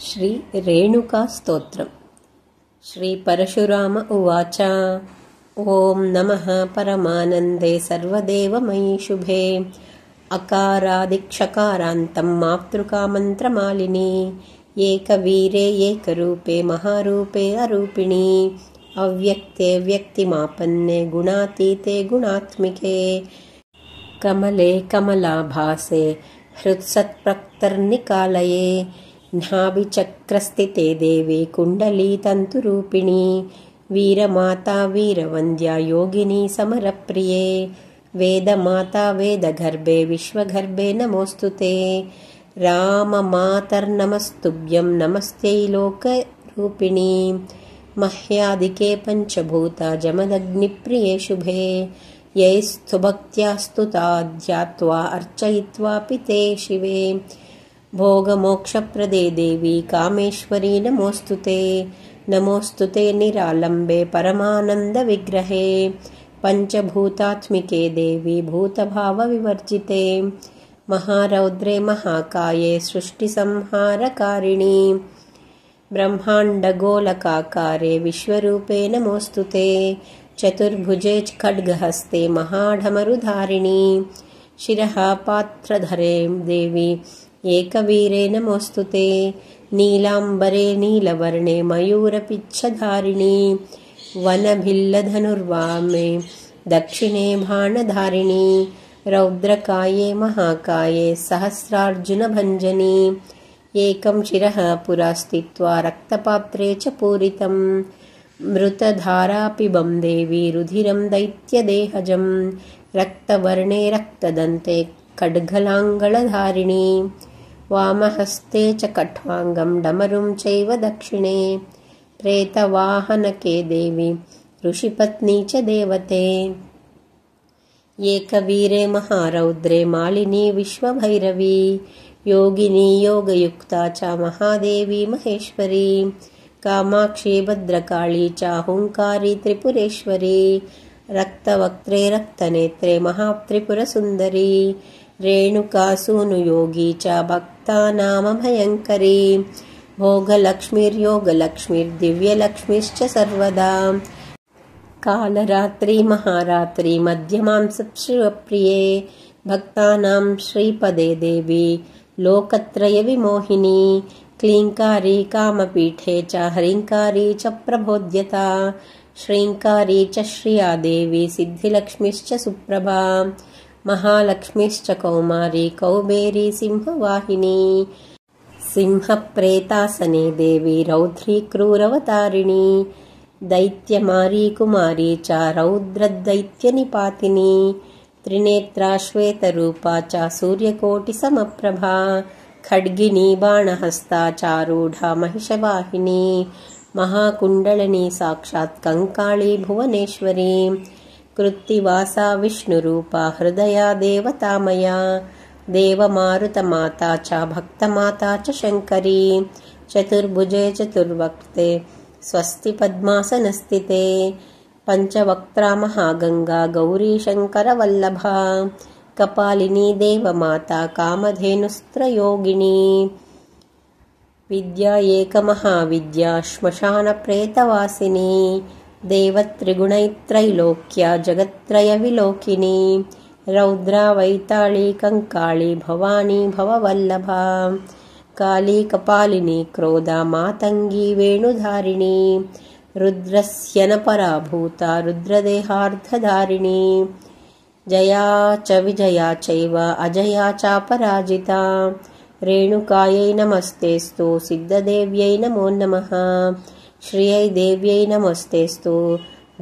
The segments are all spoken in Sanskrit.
श्री रेणुकास्तोत्रम्। श्री परशुराम उवाच। ओं नमः परमानन्दे सर्वदेवमयी शुभे अकारादिक्षकारान्तं मातृकामन्त्रमालिनी एकवीरे एकरूपे महारूपे अरूपिणी अव्यक्ते व्यक्तिमापन्ने गुणातीते गुणात्मिके कमले कमलाभासे हृत्सत्प्रक्तर्निकालये नाभिचक्रस्थिते देवी कुण्डलीतन्तुरूपिणी वीरमाता वीरवन्द्या योगिनी समरप्रिये वेदमाता वेदगर्भे विश्वगर्भे नमोऽस्तुते राममातर्नमस्तुभ्यं नमस्त्यै लोकरूपिणी मह्यादिके पञ्चभूता जमदग्निप्रिये शुभे यैस्तु भक्त्या स्तुता ध्यात्वा अर्चयित्वापि ते शिवे भोगमोक्षप्रदे देवी कामेश्वरी नमोऽस्तुते नमोऽस्तुते निरालम्बे परमानन्दविग्रहे पञ्चभूतात्मिके देवी भूतभावविवर्जिते महारौद्रे महाकाये सृष्टिसंहारकारिणी ब्रह्माण्डगोलकाकारे विश्वरूपे नमोऽस्तुते चतुर्भुजे खड्गहस्ते महाढमरुधारिणी शिरः पात्रधरे देवी एकवीरे नमोऽस्तुते नीलाम्बरे नीलवर्णे मयूरपिच्छधारिणी वनभिल्लधनुर्वामे दक्षिणे बाणधारिणी रौद्रकाये महाकाये सहस्रार्जुनभञ्जनी एकं शिरः पुरा स्थित्वा रक्तपात्रे च पूरितं मृतधारापिबं देवी रुधिरं दैत्यदेहजं रक्तवर्णे रक्तदन्ते खड्गलाङ्गलधारिणी वामहस्ते च कट्वाङ्गं डमरुं चैव दक्षिणे प्रेतवाहनके देवी ऋषिपत्नी च देवते एकवीरे महारौद्रे मालिनी विश्वभैरवी योगिनी योगयुक्ता च महादेवी महेश्वरी कामाक्षी भद्रकाली च हुङ्कारी त्रिपुरेश्वरी रक्तवक्त्रे रक्तनेत्रे महात्रिपुरसुन्दरी रेणुकासूनुयोगी च भक्तानामभयङ्करी भोगलक्ष्मीर्योगलक्ष्मीर्दिव्यलक्ष्मीश्च सर्वदा कालरात्रि महारात्रि मध्यमांसप्रिये भक्तानां श्रीपदे देवी लोकत्रयविमोहिनी क्लीङ्कारी कामपीठे च हरिङ्कारी च प्रबोध्यता श्रीङ्कारी च श्रिया देवी सिद्धिलक्ष्मीश्च सुप्रभा महालक्ष्मीश्च कौमारी कौबेरी सिंहवाहिनी सिंहप्रेतासने देवी रौद्री क्रूरवतारिणी दैत्यमारी कुमारी च रौद्रदैत्यनिपातिनी त्रिनेत्रा श्वेतरूपा च सूर्यकोटिसमप्रभा खड्गिनी बाणहस्ता चारूढा महिषवाहिनी महाकुण्डलिनी साक्षात् कंकाली भुवनेश्वरी कृत्तिवासा विष्णुरूपा हृदया देवतामया देवमारुतमाता च भक्तमाता च शङ्करी चतुर्भुजे चतुर्वक्त्रे स्वस्ति पद्मासनस्थिते पञ्चवक्त्रा महागङ्गा गौरी शङ्करवल्लभा कपालिनी देवमाता कामधेनुस्त्रयोगिनी विद्या एकमहाविद्या श्मशानप्रेतवासिनी देवत्रिगुणैत्रैलोक्या जगत्त्रयविलोकिनी रौद्रा वैताली कंकाली भवानी भववल्लभा काली कपालिनी क्रोधा मातंगी वेणुधारिणी रुद्रस्यनपराभूता रुद्रदेहार्धधारिणी जया च विजया चैव अजया चापराजिता रेणुकायै नमस्तेस्तु सिद्धदेव्यै नमो नमः श्रियै देव्यै नमस्तेस्तु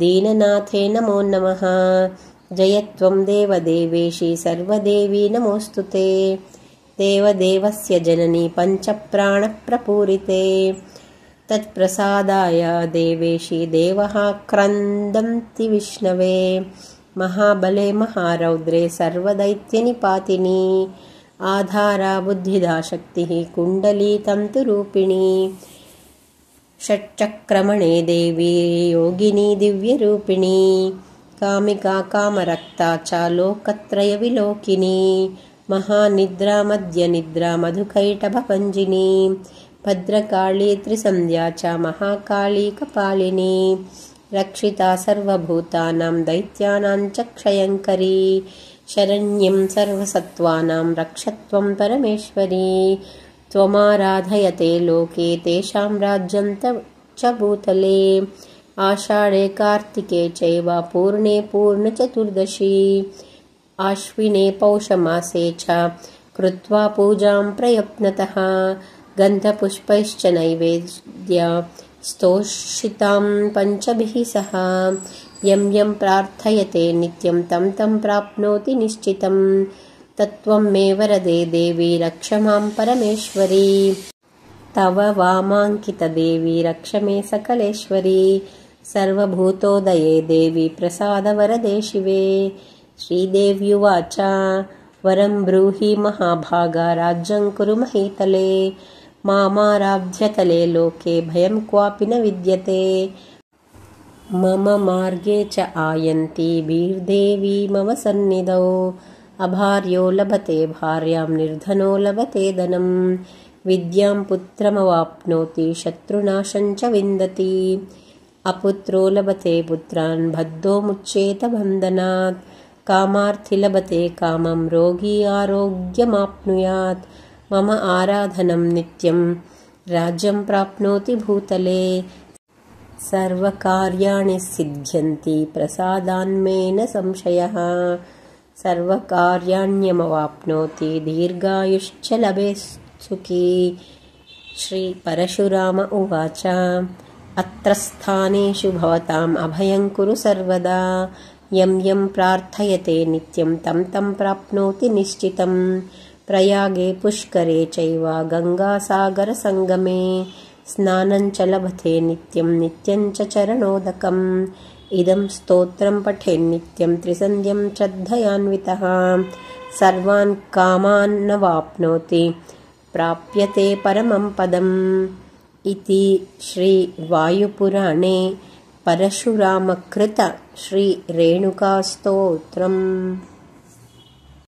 दीननाथे नमो नमः जयत्वं देवदेवेशी सर्वदेवी नमोऽस्तुते देवदेवस्य जननी पञ्चप्राणप्रपूरिते तत्प्रसादाय देवेशी देवः क्रन्दन्ति विष्णवे महाबले महारौद्रे सर्वदैत्यनिपातिनी आधारा बुद्धिदा शक्तिः कुण्डली तन्तुरूपिणी षट्चक्रमणे देवी योगिनी दिव्यरूपिणी कामिका कामरक्ता च लोकत्रयविलोकिनी महानिद्रा मध्यनिद्रा मधुकैटभभञ्जिनी भद्रकाली त्रिसन्ध्या च महाकाली कपालिनी रक्षिता सर्वभूतानां दैत्यानां च क्षयङ्करी शरण्यं सर्वसत्त्वानां रक्षत्वं परमेश्वरी त्वमाराधयते लोके तेषां राज्यं च भूतले आषाढे कार्तिके चैव पूर्णे पूर्णचतुर्दशी आश्विने पौषमासे च कृत्वा पूजां प्रयत्नतः गन्धपुष्पैश्च नैवेद्य स्तोषितां पञ्चभिः सह यं यं प्रार्थयते नित्यं तं तं प्राप्नोति निश्चितं तत्त्वं मे वरदे देवी रक्ष मां परमेश्वरी तव वामाङ्कितदेवी रक्ष मे सकलेश्वरी सर्वभूतोदये देवी प्रसादवरदे शिवे श्रीदेव्युवाच वरं ब्रूहि महाभागा राज्यं कुरु महीतले मामाराध्यतले लोके भयं क्वापि न विद्यते मम मार्गे च आयन्ती भीर्देवी मम सन्निधौ अभार्यो लभते भार्यां निर्धनो लभते धनं विद्यां पुत्रमवाप्नोति शत्रुनाशं च विन्दति अपुत्रो लभते पुत्रान् बद्धो मुच्येत बन्धनात् कामार्थी लभते कामं रोगी आरोग्यमाप्नुयात् मम आराधनं नित्यं राज्यं प्राप्नोति भूतले सर्वकार्याणि सिद्ध्यन्ति प्रसादान्मेन संशयः सर्वकार्याण्यमवाप्नोति दीर्घायुश्च लभे सुखी श्रीपरशुराम उवाच अत्र स्थानेषु भवताम् अभयं कुरु सर्वदा यं यं प्रार्थयते नित्यं तं तं प्राप्नोति निश्चितं प्रयागे पुष्करे चैव गङ्गासागरसङ्गमे स्नानं च लभते नित्यं नित्यं च चरणोदकम् इदं स्तोत्रं पठेन्नित्यं त्रिसन्ध्यं श्रद्धयान्वितः सर्वान् कामान् न वाप्नोति प्राप्यते परमं पदम् इति श्रीवायुपुराणे परशुरामकृत श्रीरेणुकास्तोत्रम्।